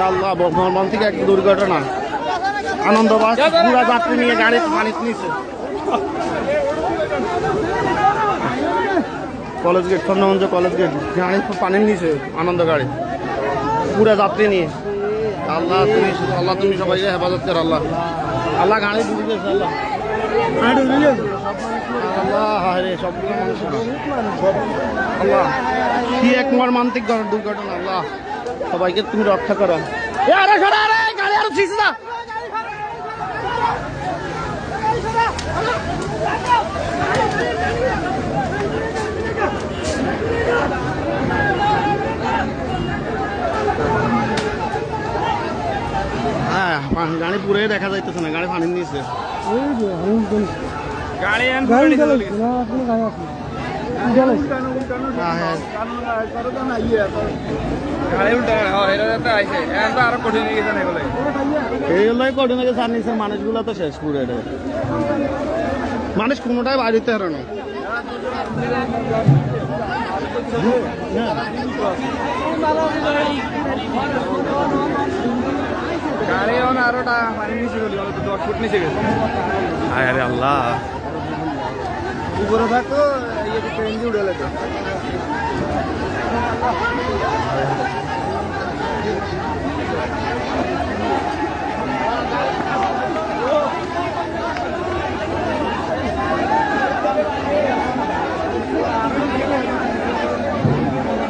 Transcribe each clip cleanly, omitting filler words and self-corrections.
আল্লাহ মর্মান্তিক এক দুর্ঘটনা। আনন্দবাস পুরা যাত্রী নিয়ে গাড়ি পানিতে নিচে। কলেজ গেট, স্বর্ণমঞ্চ কলেজ গেট, গাড়ি পানির নিচে, আনন্দ গাড়ি পুরা যাত্রী নিয়ে। আল্লাহ তুমি সবাইকে হেফাজত কর। আল্লাহ আল্লাহ গাড়ি ডুবে গেছে। আল্লাহ আল্লাহ রে সবগুলো মানুষ। আল্লাহ কি এক মর্মান্তিক দুর্ঘটনা। আল্লাহ সবাইকে তুমি রক্ষা করো। গাড়ি আরো ছিঁচে না। হ্যাঁ গাড়ি পুরে দেখা যাইতেছে না, গাড়ি পানি নিয়েছে। মানুষগুলো তো শেষ পুরে, মানুষ কোনোটাই বাড়িতে হারো না। আরে আল্লাহ উপরে থাকতো ট্রেন দিয়ে উঠে যেত।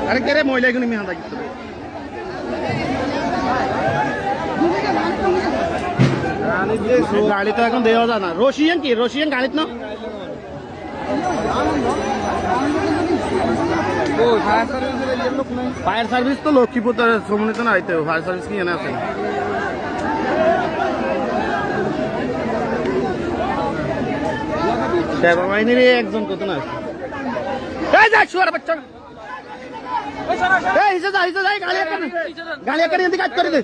আরে কে রে মহিলা এখানে মেহাদা কিছু গাড়ি তো এখন দেওয়া যায় না। রশিয়ান কি রশিয়ান গাড়িত না ফায়ার সার্ভিস তো লক্ষ্মীপুর শ্রমণীতে না আইতে ফায়ার সার্ভিস কি এনে আছে। সেবা বাহিনীর একজন কত না বাচ্চা গাড়ি এদিকে কাজ করে দে।